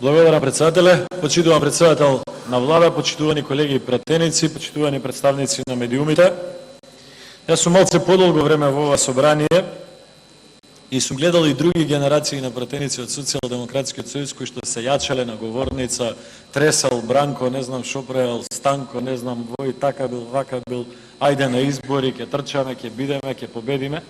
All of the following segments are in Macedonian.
Благодарам, председателе. Почитуван председател на влада, почитувани колеги и пратеници, почитувани представници на медиумите. Јас сум малце подолго време во ова собрание и сум гледал и други генерации на пратеници од Социјалдемократскиот сојуз кои што се јачале на говорница, тресал Бранко, не знам шо правел Станко, не знам вој така бил, вака бил, ајде на избори, ќе трчаме, ќе бидеме, ќе победиме.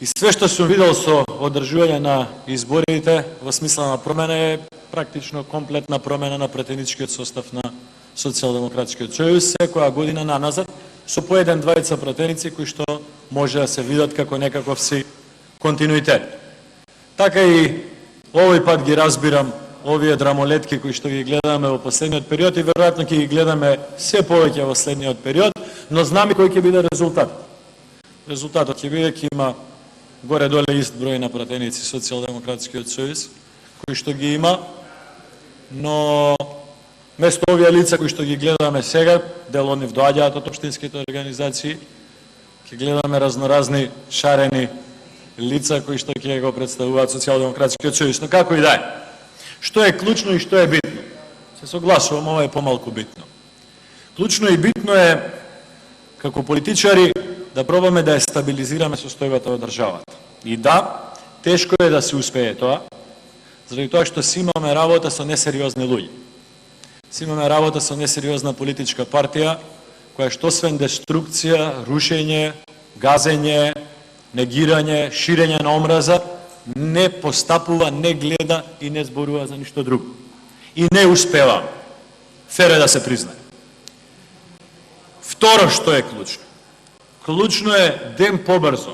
И све што сум видел со одржување на изборите во смисла на промена е практично комплетна промена на пратеничкиот состав на Социјалдемократскиот сојуз, секоја година наназад, со по еден-двајца пратеници кои што може да се видат како некаков си континуитет. Така и овој пат ги разбирам овие драмолетки кои што ги гледаме во последниот период и веројатно ќе ги гледаме се повеќе во следниот период, но знаме кој ќе биде резултат. Резултатот ќе биде ќе има горе-доле ист број на пратеници Социјалдемократскиот сојуз, кои што ги има, но место овие лица кои што ги гледаме сега, дел од нив доаѓаат од општинските организации, ќе гледаме разноразни шарени лица кои што ќе го представуваат Социјалдемократскиот сојуз. Но како и да е, што е клучно и што е битно? Се согласувам, ова е помалку битно. Клучно и битно е како политичари да пробаме да ја стабилизираме состојбата во државата. И да, тешко е да се успее тоа, заради тоа што си имаме работа со несериозни луѓе. Си имаме работа со несериозна политичка партија, која што освен деструкција, рушење, газење, негирање, ширење на омраза, не постапува, не гледа и не зборува за ништо друго. И не успева. Фер е да се признае. Второ што е клучно. Клучно е ден побрзо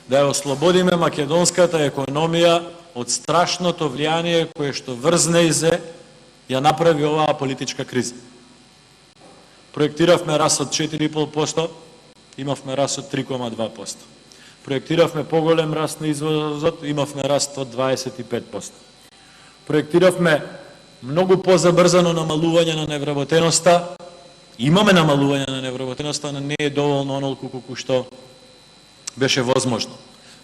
да ја ослободиме македонската економија од страшното влијание кое што врзнејзе ја направи оваа политичка криза. Проектиравме раст од 4,5%, имавме раст од 3,2%. Проектиравме поголем раст на извозот, имавме раст од 25%. Проектиравме многу позабрзано намалување на невработеноста, имаме намалување на невработеноста, но не е доволно онолку колку што беше возможно.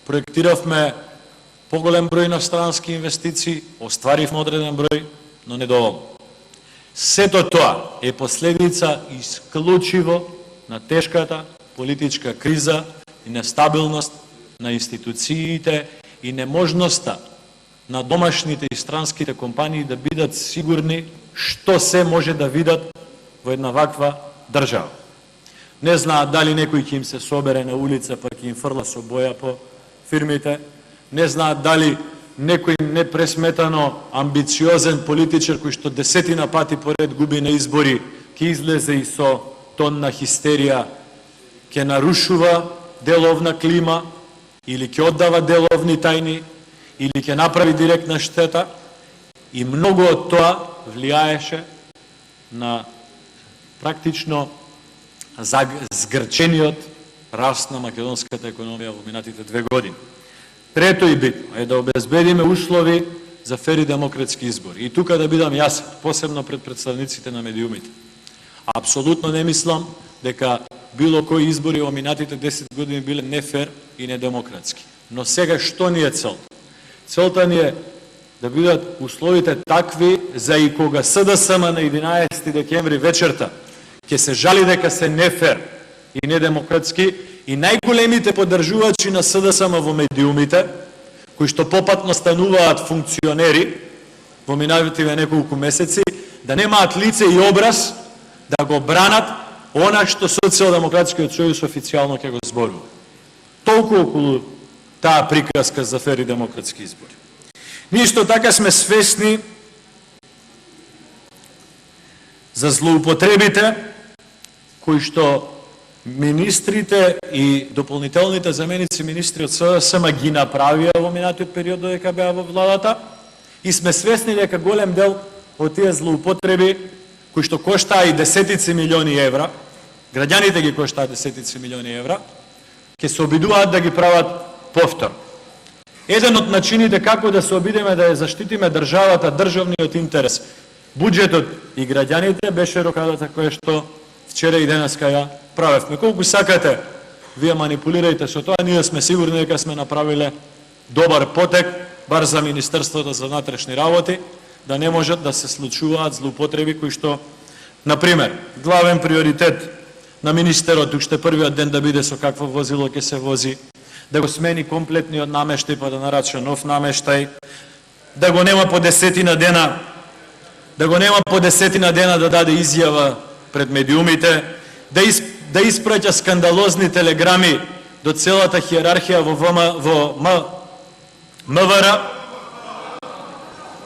Проектиравме поголем број на странски инвестиции, остваривме одреден број, но недоволно. Сето тоа е последица исклучиво на тешката политичка криза и нестабилност на институциите и неможноста на домашните и странските компании да бидат сигурни што се може да видат во една ваква држава. Не знаат дали некој ќе им се собере на улица па ќе им фрла со боја по фирмите, не знаат дали некој непресметано амбициозен политичар кој што десетина пати поред губи на избори ќе излезе и со тонна хистерија, ќе нарушува деловна клима или ќе оддава деловни тајни или ќе направи директна штета и многу од тоа влијаеше на практично згрчениот раст на македонската економија во минатите 2 години. Трето и битно е да обезбедиме услови за фер и демократски избори. И тука да бидам јасен, посебно пред представниците на медиумите. Апсолутно не мислам дека било кои избори во минатите 10 години биле нефер и недемократски. Но сега што ни е целта? Целта ни е да бидат условите такви за и кога СДСМ на 11 декември вечерта ќе се жали дека се нефер и недемократски и најголемите поддржувачи на СДСМ во медиумите, кои што попатно стануваат функционери во минативе неколку месеци, да немаат лице и образ да го бранат она што Социјалдемократскиот сојуз официјално ќе го зборува. Толку околу таа приказка за фер и демократски избори. Ние исто така сме свесни за злоупотребите кои што министрите и дополнителните заменици министри од СДСМ ги направија во минатиот период додека беа во владата и сме свесни дека голем дел од тие злоупотреби кои што коштаа и десетици милиони евра, граѓаните ги коштаат десетици милиони евра, ќе се обидуваат да ги прават повтор. Еден од начините како да се обидеме да ја заштитиме државата, државниот интерес, буџетот и граѓаните беше рокадата која што вчера и денеска ја правевме. Колку сакате, вие манипулирајте со тоа, ние сме сигурни дека сме направиле добар потек, бар за Министерството за внатрешни работи, да не можат да се случуваат злоупотреби кои што, например, главен приоритет на министерот уште првиот ден да биде со какво возило ќе се вози, да го смени комплетниот намештај па да нарача нов намештај, да го нема по 10 дена, да даде изјава пред медиумите, да испраќа скандалозни телеграми до целата хиерархија во МВР,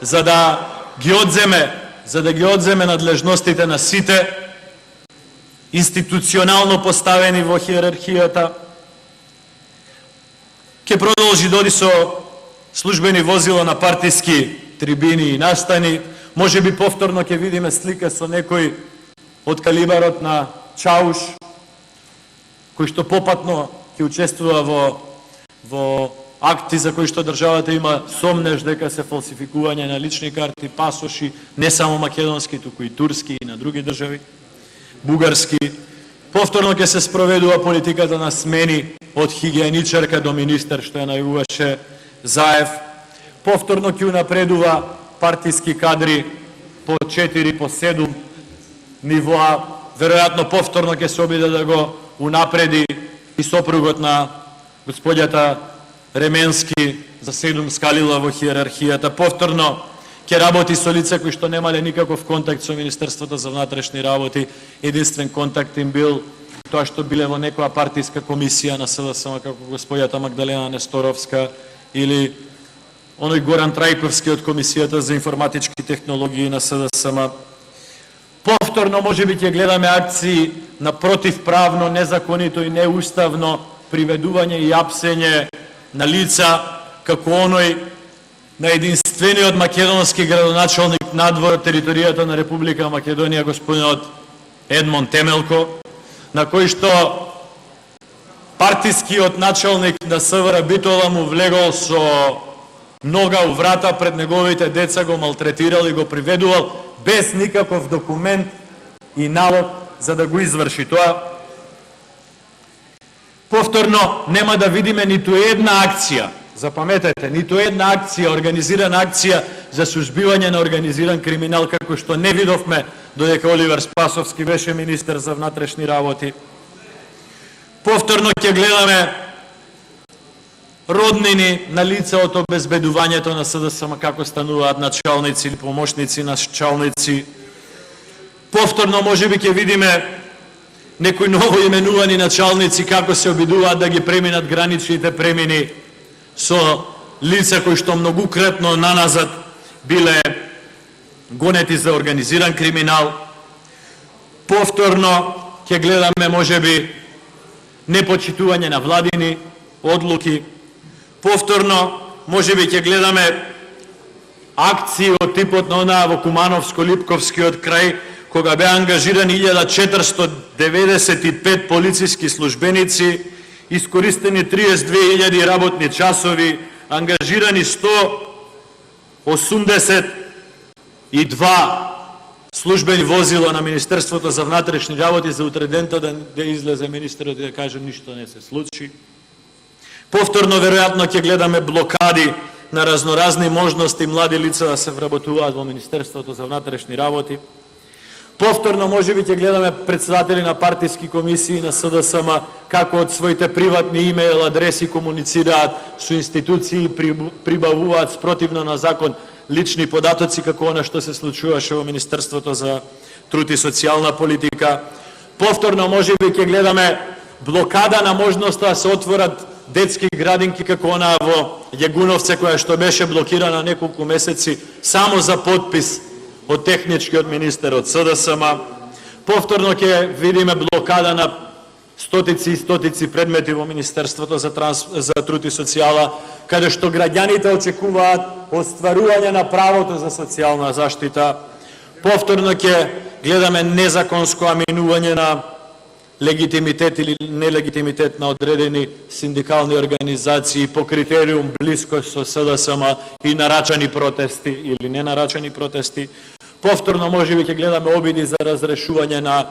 за да ги одземе надлежностите на сите институционално поставени во хиерархијата. Ќе продолжи доди со службени возила на партиски трибини и настани. Може би повторно ќе видиме слика со некој од калибарот на Чауш, кој што попатно ќе учествува во акти за кои што државата има сомнеж дека се фалсификување на лични карти, пасоши, не само македонски, туку и турски и на други држави, бугарски. Повторно ќе се спроведува политиката на смени од хигиеничарка до министер, што ја најуваше Заев. Повторно ќе унапредува партиски кадри по 4, по 7 нивоа. Веројатно повторно ќе се обиде да го унапреди и сопругот на господјата Ременски за 7 скалила во хиерархијата. Повторно ќе работи со лица кои што немале никаков контакт со Министерството за внатрешни работи. Единствен контакт им бил тоа што биле во некоја партиска комисија на СДСМ, како господјата Магдалена Несторовска или оној Горан Трајковски од Комисијата за информатички технологии на СДСМ. Повторно можеби ќе гледаме акции на противправно, незаконито и неуставно приведување и апсење на лица, како оној на единствениот македонски градоначалник надвор од територијата на Република Македонија, господинот Едмон Темелко, на кој што партискиот началник на СВР Битола му влегол со нога у врата пред неговите деца, го малтретирал и го приведувал без никаков документ и налог за да го изврши тоа. Повторно нема да видиме ниту една акција, запаметете, ниту една акција, организирана акција за сузбивање на организиран криминал, како што не видовме додека Оливер Спасовски беше министер за внатрешни работи. Повторно ќе гледаме роднини на лица од обезбедувањето на СДСМ, како стануваат началници или помошници началници. Повторно можеби ќе видиме некои ново именувани началници како се обидуваат да ги преминат граничните премини со лица кои што многукратно наназад биле гонети за организиран криминал. Повторно ќе гледаме можеби непочитување на владини одлуки. Повторно можеби ќе гледаме акции од типот на онаа во Кумановско-Липковскиот крај, кога беа ангажирани 1495 полициски службеници, искористени 32.000 работни часови, ангажирани 182 службени возила на Министерството за внатрешни работи, за утредента да излезе министерот и да каже ништо не се случи. Повторно, веројатно, ќе гледаме блокади на разноразни можности млади лица да се вработуваат во Министерството за внатрешни работи. Повторно, можеби ќе гледаме председатели на партиски комисии на СДСМ, како од своите приватни имейл адреси комуницираат со институции и прибавуваат спротивно на закон лични податоци, како она што се случуваше во Министерството за труд и социјална политика. Повторно, можеби ќе гледаме блокада на можноста да се отворат детски градинки, како она во Јагуновце, која што беше блокирана неколку месеци само за подпис од техничкиот министер од СДСМ. Повторно ќе видиме блокада на стотици и стотици предмети во Министерството за труд и социјала, каде што граѓаните очекуваат остварување на правото за социјална заштита. Повторно ќе гледаме незаконско аминување на легитимитет или нелегитимитет на одредени синдикални организации по критериум близкост со СДСМ и нарачани протести или ненарачани протести. Повторно можеби ќе гледаме обиди за разрешување на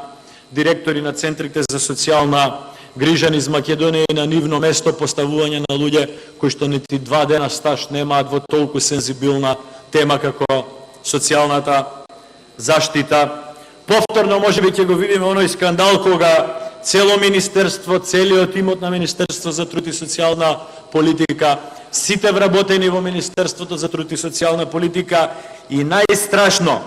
директори на центрите за социјална грижа низ Македонија и на нивно место поставување на луѓе кои што нити 2 дена стаж немаат во толку сензибилна тема како социјалната заштита. Повторно можеби ќе го видиме оној скандал кога цело министерство, целиот имот на Министерство за труд и социјална политика, сите вработени во Министерството за труд и социјална политика и најстрашно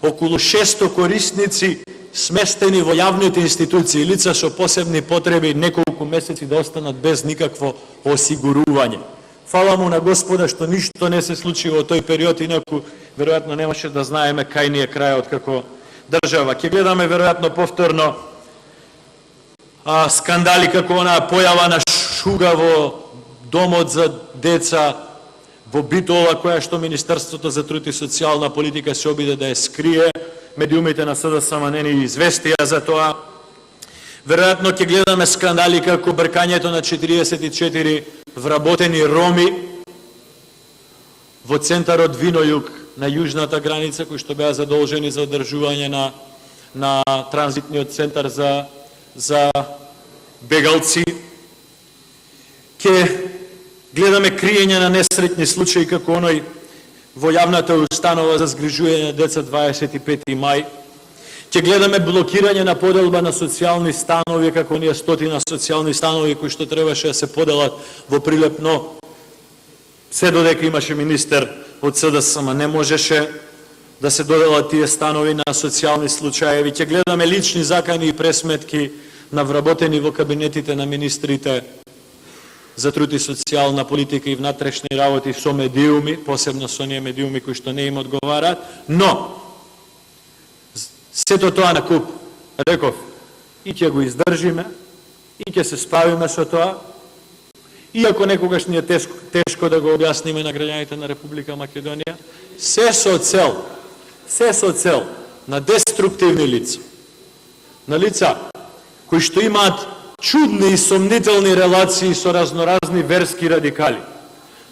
околу 600 корисници сместени во јавните институции, лица со посебни потреби неколку месеци да останат без никакво осигурување. Фала му на Господа што ништо не се случи во тој период, инаку веројатно немаше да знаеме кај ни е крајот како држава. Ќе гледаме веројатно повторно скандали како онаа појава на шуга во домот за деца во Битола, која што Министерството за труд и социјална политика се обиде да ја скрие. Медиумите на СДСМ не ни известија за тоа. Веројатно ќе гледаме скандали како бркањето на 44 вработени роми во центарот Винојуг на јужната граница, кои што беа задолжени за одржување на транзитниот центар за бегалци. Ќе гледаме криење на несретни случаи како оној во јавната установа за згрижување на деца 25. мај. Ќе гледаме блокирање на поделба на социјални станови, како оние 100 социјални станови кои што требаше да се поделат во Прилепно. Се додека имаше министер од СДСМ, не можеше да се доделат тие станови на социјални случаеви. Ќе гледаме лични закани и пресметки на вработени во кабинетите на министрите за труд и социјална политика и внатрешни работи со медиуми, посебно со оние медиуми кои што не им одговараат, но сето тоа на куп, реков, и ќе го издржиме, и ќе се справиме со тоа, иако некогаш ни е тешко да го објасниме на граѓаните на Република Македонија, се со цел на деструктивни лица, на лица кои што имаат чудни и сомнителни релации со разноразни верски радикали,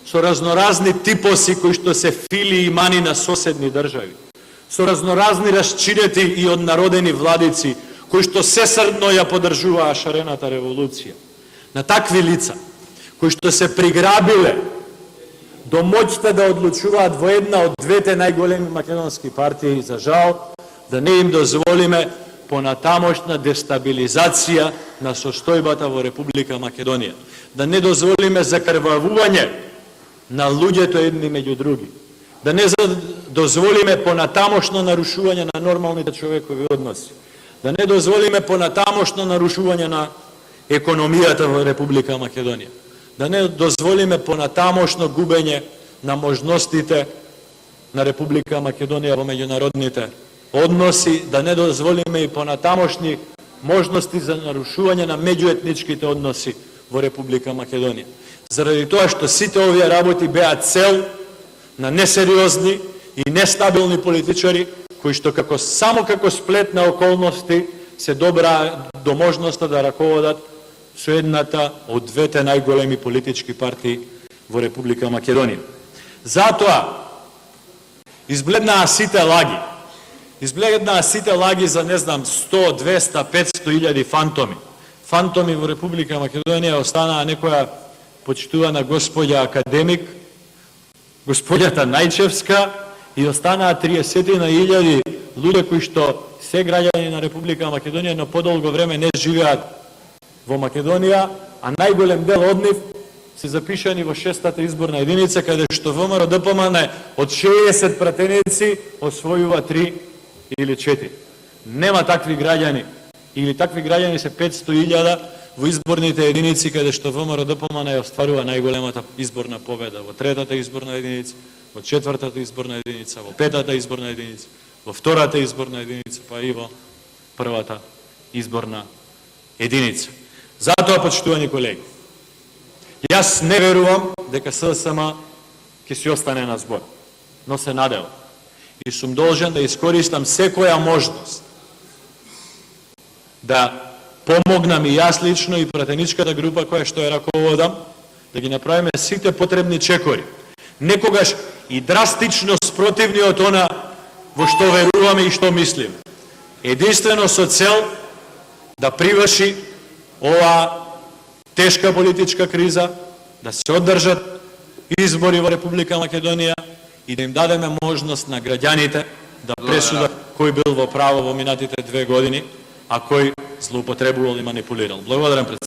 со разноразни типоси кои што се фили и мани на соседни држави, со разноразни расчинети и однародени владици кои што сесрдно ја поддржуваа шарената револуција. На такви лица кои што се приграбиле до моќта да одлучуваат во една од двете најголеми македонски партии, за жал, да не им дозволиме понатамошна дестабилизација на состојбата во Република Македонија. Да не дозволиме закрвавување на луѓето едни меѓу други. Да не дозволиме понатамошно нарушување на нормалните човекови односи. Да не дозволиме понатамошно нарушување на економијата во Република Македонија. Да не дозволиме понатамошно губење на можностите на Република Македонија во меѓународните односи, да не дозволиме и понатамошни можности за нарушување на меѓуетничките односи во Република Македонија. Заради тоа што сите овие работи беа цел на несериозни и нестабилни политичари, кои што само како сплет на околности се добраа до можноста да раководат со едната од двете најголеми политички партии во Република Македонија. Затоа избледнаа сите лаги. Избледнаа сите лаги за, не знам, 100, 200, 500 илјади фантоми. Фантоми во Република Македонија останаа некоја почитувана господја академик, господјата Најчевска, и останаа 30.000 луѓе кои што се граѓани на Република Македонија, но подолго време не живеат во Македонија, а најголем дел од нив се запишани во 6-та изборна единица, каде што ВМРО ДПМН од 60 пратеници освојува 3 или 4. Нема такви граѓани, или такви граѓани се 500.000 во изборните единици, каде што ВМРО ДПМН ја остварува најголемата изборна победа во 3-та изборна единица, во 4-та изборна единица, во 5-та изборна единица, во 2-та изборна единица, па и во 1-та изборна единица. Затоа, почитувани колеги, јас не верувам дека СДСМ ќе си остане на збор, но се надевам и сум должен да искористам секоја можност да помогнам и јас лично и пратеничката група која што ја раководам, да ги направиме сите потребни чекори. Некогаш и драстично спротивни од она во што веруваме и што мислиме. Единствено со цел да приврши ова тешка политичка криза, да се одржат избори во Република Македонија и да им дадеме можност на граѓаните да пресудат кој бил во право во минатите 2 години, а кој злоупотребувал и манипулирал. Благодарам,